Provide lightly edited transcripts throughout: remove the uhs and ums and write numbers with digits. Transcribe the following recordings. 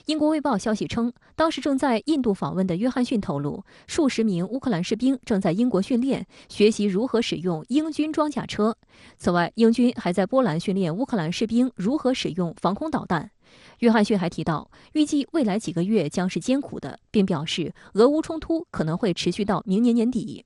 英国《卫报》消息称，当时正在印度访问的约翰逊透露，数十名乌克兰士兵正在英国训练，学习如何使用英军装甲车。此外，英军还在波兰训练乌克兰士兵如何使用防空导弹。约翰逊还提到，预计未来几个月将是艰苦的，并表示俄乌冲突可能会持续到明年年底。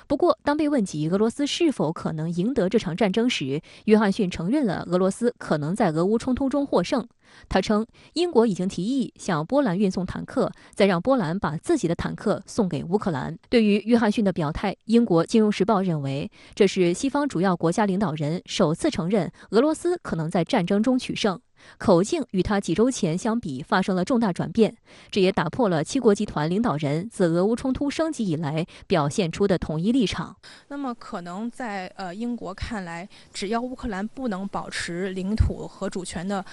不过，当被问及俄罗斯是否可能赢得这场战争时，约翰逊承认了俄罗斯可能在俄乌冲突中获胜。他称，英国已经提议向波兰运送坦克，再让波兰把自己的坦克送给乌克兰。对于约翰逊的表态，英国《金融时报》认为，这是西方主要国家领导人首次承认俄罗斯可能在战争中取胜。口径与他几周前相比发生了重大转变，这也打破了七国集团领导人自俄乌冲突升级以来表现出的统一立场。那么，可能在英国看来，只要乌克兰不能保持领土和主权的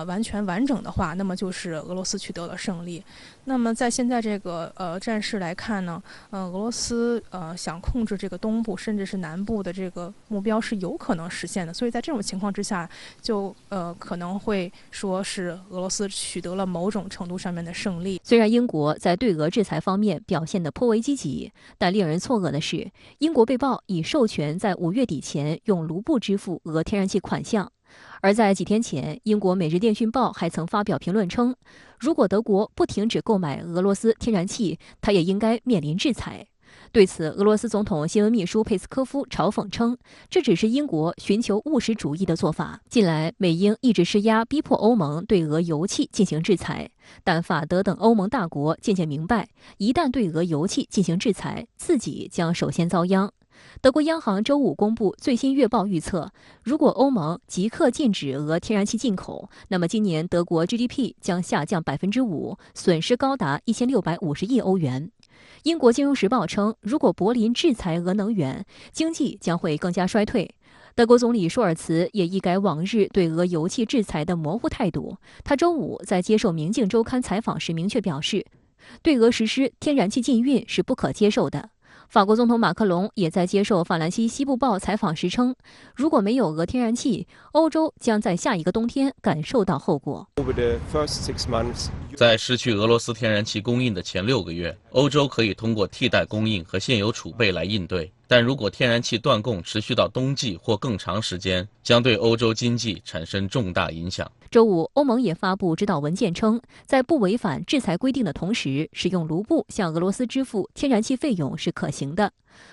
完全完整的话，那么就是俄罗斯取得了胜利。那么在现在这个战事来看呢，俄罗斯想控制这个东部甚至是南部的这个目标是有可能实现的，所以在这种情况之下，就可能会说是俄罗斯取得了某种程度上面的胜利。虽然英国在对俄制裁方面表现得颇为积极，但令人错愕的是，英国被曝已授权在5月底前用卢布支付俄天然气款项。而在几天前，英国《每日电讯报》还曾发表评论称，如果德国不停止购买俄罗斯天然气，它也应该面临制裁。对此，俄罗斯总统新闻秘书佩斯科夫嘲讽称，这只是英国寻求务实主义的做法。近来，美英一直施压逼迫欧盟对俄油气进行制裁，但法德等欧盟大国渐渐明白，一旦对俄油气进行制裁，自己将首先遭殃。德国央行周五公布最新月报预测，如果欧盟即刻禁止俄天然气进口，那么今年德国 GDP 将下降5%，损失高达1650亿欧元。英国《金融时报》称，如果柏林制裁俄能源，经济将会更加衰退。德国总理舒尔茨也一改往日对俄油气制裁的模糊态度，他周五在接受《明镜周刊》采访时明确表示，对俄实施天然气禁运是不可接受的。法国总统马克龙也在接受法兰西西部报采访时称，如果没有俄天然气，欧洲将在下一个冬天感受到后果。在失去俄罗斯天然气供应的前6个月，欧洲可以通过替代供应和现有储备来应对。但如果天然气断供持续到冬季或更长时间，将对欧洲经济产生重大影响。周五，欧盟也发布指导文件称，在不违反制裁规定的同时，使用卢布向俄罗斯支付天然气费用是可行的。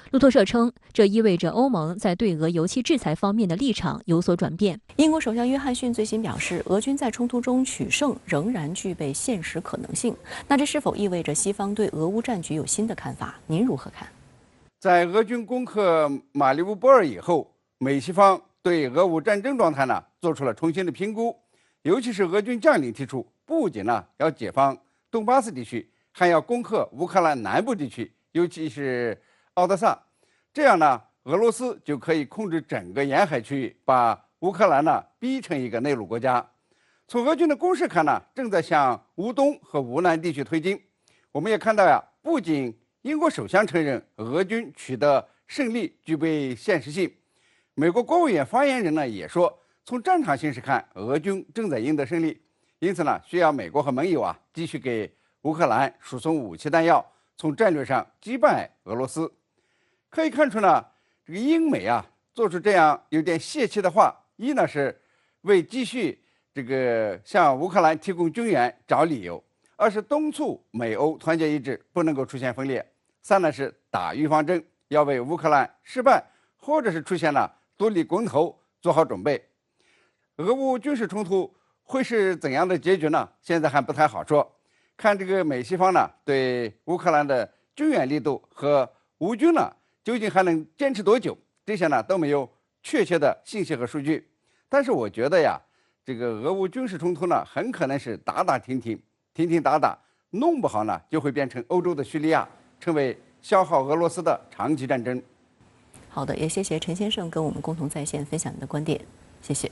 路透社称，这意味着欧盟在对俄油气制裁方面的立场有所转变。英国首相约翰逊最新表示，俄军在冲突中取胜仍然具备现实可能性。那这是否意味着西方对俄乌战局有新的看法？您如何看？在俄军攻克马里乌波尔以后，美西方对俄乌战争状态呢做出了重新的评估，尤其是俄军将领提出，不仅呢要解放东巴斯地区，还要攻克乌克兰南部地区，尤其是奥德萨，这样呢，俄罗斯就可以控制整个沿海区域，把乌克兰呢逼成一个内陆国家。从俄军的攻势看呢，正在向乌东和乌南地区推进。我们也看到呀，不仅英国首相承认俄军取得胜利具备现实性，美国国务院发言人呢也说，从战场形势看，俄军正在赢得胜利，因此呢，需要美国和盟友啊继续给乌克兰输送武器弹药，从战略上击败俄罗斯。可以看出呢，这个英美啊做出这样有点泄气的话，一呢是为继续这个向乌克兰提供军援找理由，二是敦促美欧团结一致，不能够出现分裂。三呢是打预防针，要为乌克兰失败或者是出现了独立公投做好准备。俄乌军事冲突会是怎样的结局呢？现在还不太好说。看这个美西方呢对乌克兰的军援力度和乌军呢究竟还能坚持多久，这些呢都没有确切的信息和数据。但是我觉得呀，这个俄乌军事冲突呢很可能是打打停停，停停打打，弄不好呢就会变成欧洲的叙利亚，成为消耗俄罗斯的长期战争。好的，也谢谢陈先生跟我们共同在线分享您的观点，谢谢。